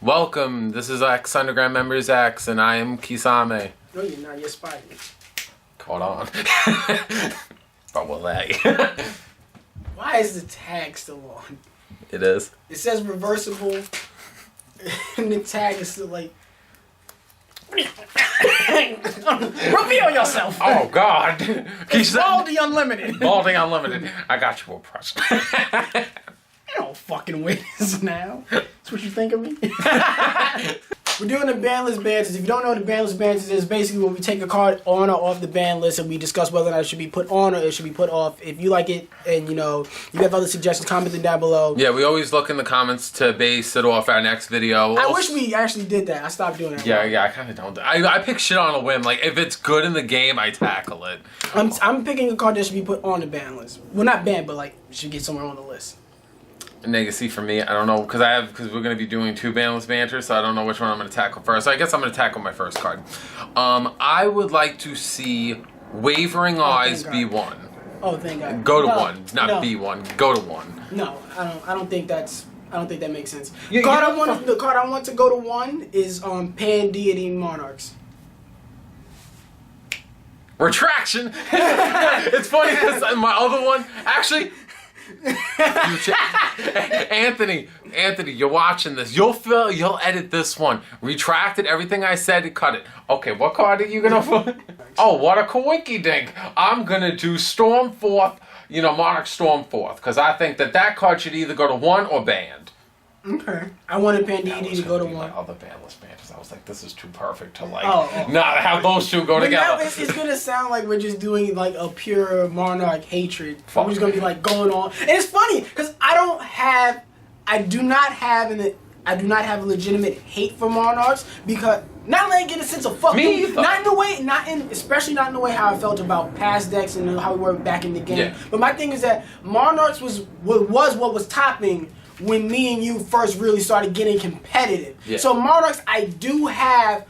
Welcome, this is X Underground Members X, and I am Kisame. No, you're not. You're Spidey. Caught on. But will they? Why is the tag still on? It is. It says reversible, and the tag is still like... Reveal yourself! Oh, God. It's Baldy Unlimited. Baldy Unlimited. I got you oppressed. I don't fucking win this now. That's what you think of me? We're doing the Banlist banters. If you don't know what the Banlist banters is, basically when we take a card on or off the ban list and we discuss whether or not it should be put on or it should be put off. If you like it and you have other suggestions, comment them down below. Yeah, we always look in the comments to base it off our next video. I wish we actually did that. I stopped doing that. Yeah, I kind of don't. I pick shit on a whim. Like, if it's good in the game, I tackle it. I'm picking a card that should be put on the ban list. Well, not banned, but like should get somewhere on the list. Legacy for me, I don't know, because we're going to be doing two Banlist banters, so I don't know which one I'm going to tackle first. So I guess I'm going to tackle my first card. I would like to see Wavering Eyes B1. Oh, thank God. Go to 1, not B1. Go to 1. No, I don't think that makes sense. The card I want to go to 1 is Pantheism Monarchs. Retraction. It's funny because my other one actually. Anthony, you're watching this. You'll edit this one. Retracted everything I said. Cut it. Okay, what card are you gonna put? Oh, what a coinky dink! I'm gonna do Stormforth. Monarch Stormforth, because I think that card should either go to 1 or banned. Okay. I wanted Pantheism to go to 1. My other Banlist banters. I was like, this is too perfect to not have those two go but together. Now it's gonna sound like we're just doing like a pure Monarch hatred. We're just gonna be like going on, and it's funny because I do not have a legitimate hate for Monarchs because not letting get a sense of fuck me you, not in the way, especially not in the way how I felt about past decks and how we were back in the game. Yeah. But my thing is that Monarchs was what was topping when me and you first really started getting competitive. Yeah. So Monarchs, I do have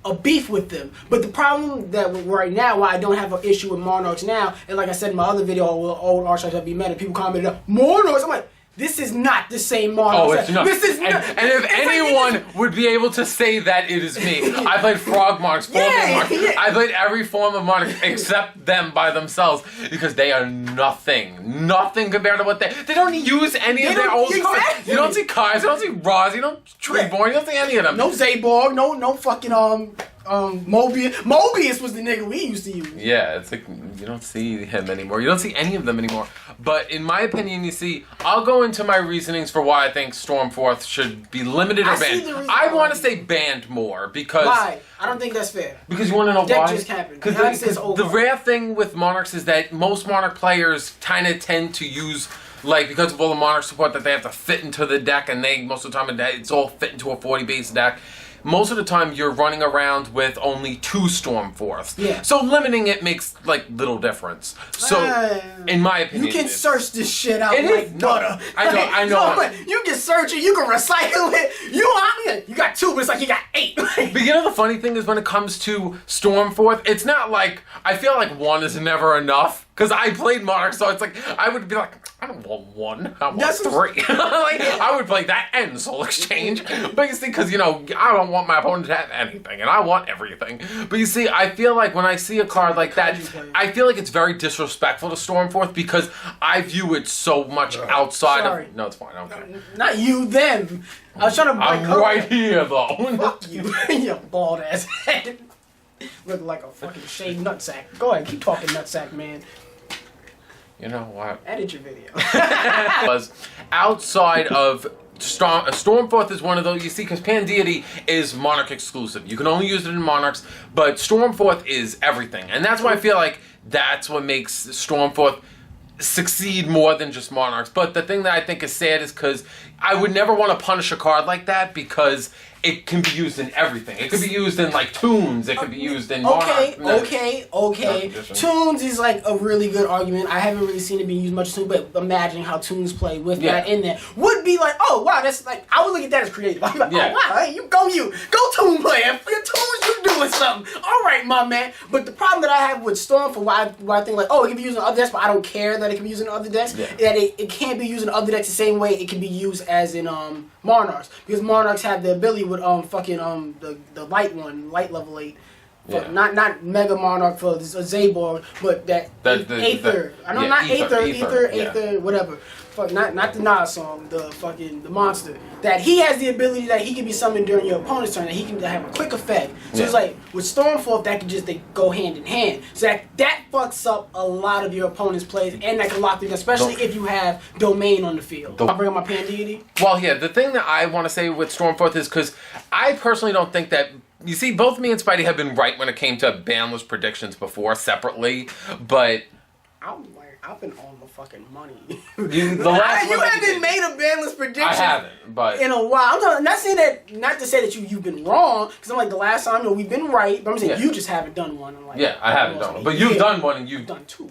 a beef with them. But the problem that right now, why I don't have an issue with Monarchs now, and like I said in my other video, old Archetypes that be meta, people commented, Monarchs, I'm like, this is not the same Monarchs. Oh, it's not. This is not. And if anyone would be able to say that, it is me. I played Frog Monarchs, Monarchs. Yeah. I played every form of Monarch except them by themselves because they are nothing compared to what they don't use any of their old cards. You don't see Kai's, you don't see Roz, you don't Treeborn, you don't see any of them. No Zaborg, no fucking Mobius. Mobius was the nigga we used to use. Yeah, it's like you don't see him anymore. You don't see any of them anymore. But in my opinion, you see, I'll go into my reasonings for why I think Stormforth should be limited or banned. I want to say banned more because... Why? I don't think that's fair. Because you want to know why? Just happened. Because the rare thing with Monarchs is that most Monarch players kind of tend to use... because of all the Monarch support that they have to fit into the deck, and most of the time it's all fit into a 40 base deck. Most of the time you're running around with only 2 Stormforths. Yeah. So limiting it makes little difference. So in my opinion, you can search this shit out like butter. I know. No, you can search it, you can recycle it. You got 2, but it's like you got 8. But the funny thing is when it comes to Stormforth, it's not like I feel like 1 is never enough. Because I played Monarch, so it's like, I would be like, I don't want 1, I want 3. I would play that and Soul Exchange. But you see, because, I don't want my opponent to have anything, and I want everything. But you see, I feel like when I see a card like that, I feel like it's very disrespectful to Stormforth because I view it so much outside of... No, it's fine, okay. Not you, them. I was trying to... I'm right here, though. Fuck you, you bald-ass head. Look like a fucking shaved nutsack. Go ahead, keep talking nutsack, man. You know what? Edit your video. Was outside of Stormforth is one of those, you see, because Pantheism is Monarch exclusive. You can only use it in Monarchs, but Stormforth is everything. And that's why I feel like that's what makes Stormforth succeed more than just Monarchs. But the thing that I think is sad is because I would never want to punish a card like that because it can be used in everything. It could be used in Toons. It could be used in Monarch. Okay. Toons is a really good argument. I haven't really seen it being used much Toons, but imagining how Toons play with that in there would be oh wow, that's I would look at that as creative. I'm oh wow, hey, go Toon player. Toons you do doing something. All right, my man. But the problem that I have with Stormforth, why I think like, oh, it can be used in other decks, but I don't care that it can be used in other decks. Yeah. That it can't be used in other decks the same way it can be used as in Monarchs, because Monarchs have the ability with the light one, light level 8. Yeah. Not Mega Monarch for Zaborg, but that Aether. I know not Aether, whatever. Fuck, not the Nas song, the monster. That he has the ability that he can be summoned during your opponent's turn, and he can have a quick effect. So it's like with Stormforth, that can they go hand in hand. So that fucks up a lot of your opponent's plays, and that can lock them, especially if you have Domain on the field. I'll bring up my Pan Deity. Well, yeah, the thing that I want to say with Stormforth is because I personally don't think that. You see, both me and Spidey have been right when it came to Banlist predictions before, separately, but... I've been on the fucking money. You haven't made a Banlist prediction. I haven't, but... In a while. I'm not to say that you've been wrong, because I'm like, the last time, we've been right, but I'm saying you just haven't done one. I haven't done one. But you've done one, and you've done two.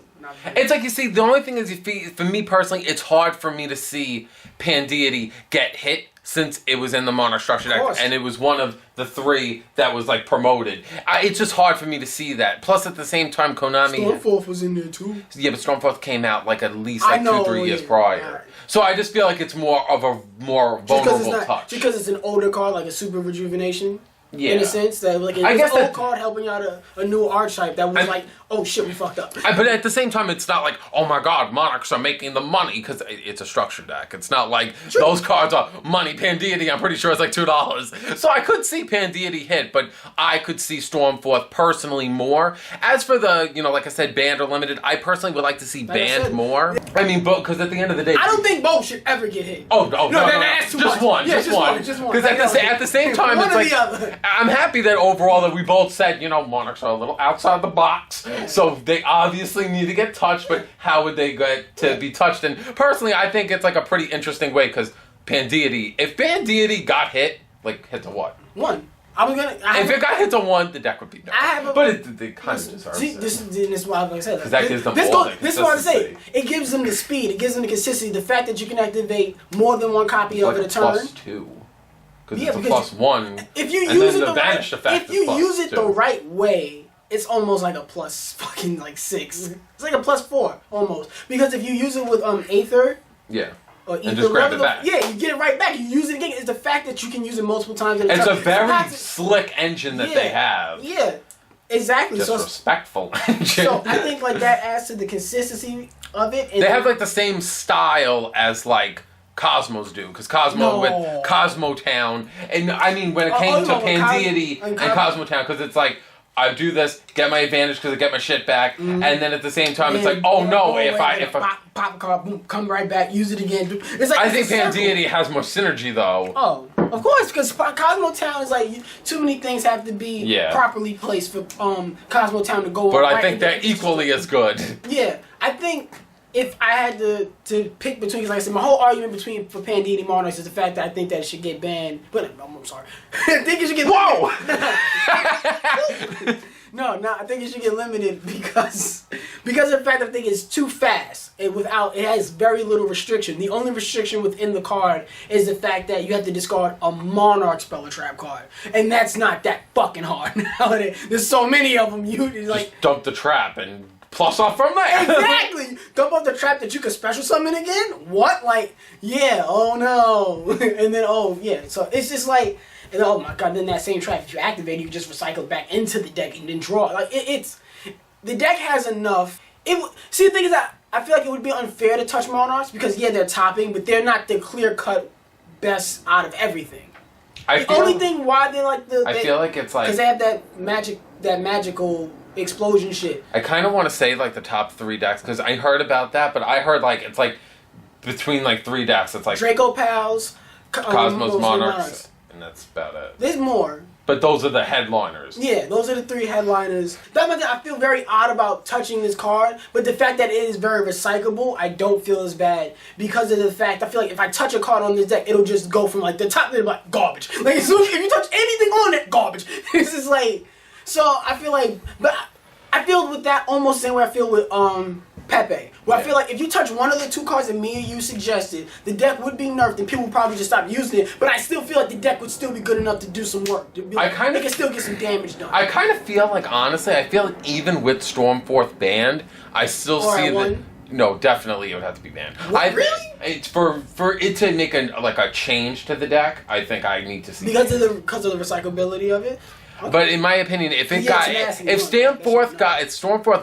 It's like, you see, the only thing is, for me personally, it's hard for me to see Pandeity get hit since it was in the Monarch structure deck, and it was one of the 3 that was, promoted. It's just hard for me to see that. Plus, at the same time, Konami... Stormforth was in there, too. Yeah, but Stormforth came out, at least, 2-3 years prior. Right. So I just feel like it's more of a more vulnerable touch. Because it's an older card, like a Super Rejuvenation. Yeah. In a sense that it's an old card helping out a new archetype that was oh shit, we fucked up. But at the same time, it's not like, oh my god, Monarchs are making the money, because it's a structure deck. It's not like those cards are money. Pandeity, I'm pretty sure it's $2. So I could see Pandeity hit, but I could see Stormforth personally more. As for the, like I said, banned or limited, I personally would like to see banned more. I mean, because at the end of the day, I don't think both should ever get hit. No, that's too much. Just one. Because at the same time, it's like, I'm happy that overall that we both said, Monarchs are a little outside the box. So they obviously need to get touched, but how would they get to be touched? And personally, I think it's a pretty interesting way, because Pandeity, if Pandeity got hit, hit to what? 1. If it got hit to 1, the deck would be nerfed. But it kind of deserves it. This is what I was going to say. Because that gives them all the This is what I say. It gives them the speed. It gives them the consistency. The fact that you can activate more than one copy of it a turn. +2. Because it's a +1. If you use it the right way, it's almost like a plus fucking 6. It's like a +4 almost. Because if you use it with Aether, and just grab it back. Yeah, you get it right back. You use it again. It's the fact that you can use it multiple times. It's a very slick engine that they have. Yeah, exactly. Just respectful engine. So I think that adds to the consistency of it. And they have the same style as Cosmos do, because with Cosmo Town, and I mean when it came to Pandeity and Cosmo Town, because it's I do this, get my advantage because I get my shit back, and then at the same time it's if I pop a card, boom, come right back, use it again. It's I think Pandeity has more synergy though. Oh, of course, because Cosmo Town is too many things have to be properly placed for Cosmo Town to go. But I think they're equally as good. Yeah, I think. If I had to pick between, because like I said, my whole argument for Pandeity Monarchs is the fact that I think that it should get banned. But I'm sorry, I think it should get. Whoa! No, I think it should get limited because of the fact that I think it's too fast. It has very little restriction. The only restriction within the card is the fact that you have to discard a Monarch spell or trap card, and that's not that fucking hard nowadays. There's so many of them. You just dump the trap and. Plus off from there. Exactly. Dump off the trap that you can special summon again? What? Oh no. And then, So it's just and oh my god, then that same trap, if you activate it, you just recycle it back into the deck and then draw. The deck has enough. See, the thing is that I feel like it would be unfair to touch Monarchs because, they're topping, but they're not the clear-cut best out of everything. I feel like it's because they have that magical explosion shit. I kind of want to say the top 3 decks because I heard about that, but I heard it's between 3 decks. It's Draco Pals, Cosmos, Monarchs, and that's about it. There's more, but those are the headliners. Yeah, those are the 3 headliners. I feel very odd about touching this card, but the fact that it is very recyclable, I don't feel as bad because of the fact I feel like if I touch a card on this deck, it'll just go from the top to garbage. As soon as if you touch anything on it, garbage. It's just so I feel but I feel with that almost the same way I feel with Pepe. Where I feel like if you touch one of the two cards that me and you suggested, the deck would be nerfed and people would probably just stop using it. But I still feel like the deck would still be good enough to do some work. To be like, it can still get some damage done. I kind of feel like, honestly, I feel like even with Stormforth banned, I still see that. No, definitely it would have to be banned. Really? It's for it to make a change to the deck. I think I need to see because of the recyclability of it. Okay. But in my opinion, if Stormforth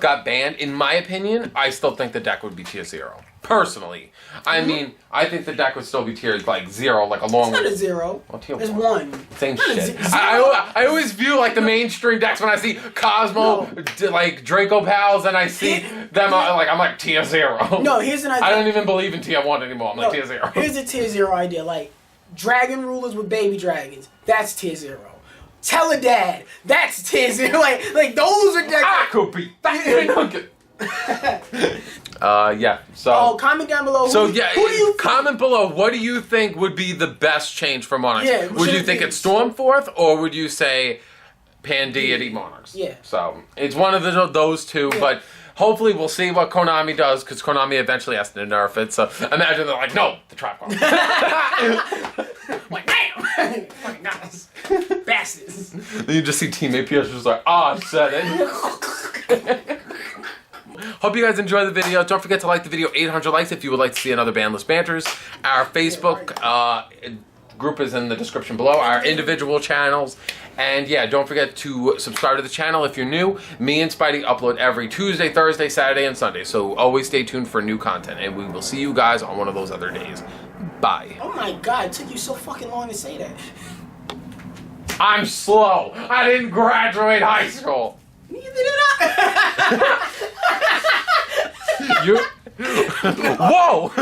got banned, in my opinion, I still think the deck would be tier 0. Personally, I mean, I think the deck would still be tier 0, like along. It's not a 0. Well, tier it's 1. 1. Same shit. I always view like the mainstream decks when I see Cosmo, like Draco Pals, and I see them. I'm like tier 0. No, here's an idea. I don't even believe in tier 1 anymore. I'm like tier 0. Here's a tier 0 idea. Like dragon rulers with baby dragons. That's tier 0. Teledad, that's tier 0. Like those are decks. I could be that. Yeah. So. Comment down below. Who do you comment below. What do you think would be the best change for Monarchs? Yeah, would you think it's Stormforth or would you say Pantheism Monarchs? Yeah. So it's one of those two, but. Hopefully we'll see what Konami does, because Konami eventually has to nerf it, so imagine they're like, no, the trap card. Like, damn! Fucking guys. Bastards. Then you just see Team APS just like, I said it. Hope you guys enjoyed the video. Don't forget to like the video 800 likes if you would like to see another Banlist Banters. Our Facebook group is in the description below, our individual channels. And yeah, don't forget to subscribe to the channel if you're new. Me and Spidey upload every Tuesday, Thursday, Saturday, and Sunday. So always stay tuned for new content. And we will see you guys on one of those other days. Bye. Oh my god, it took you so fucking long to say that. I'm slow. I didn't graduate high school. Neither did I. You... Whoa!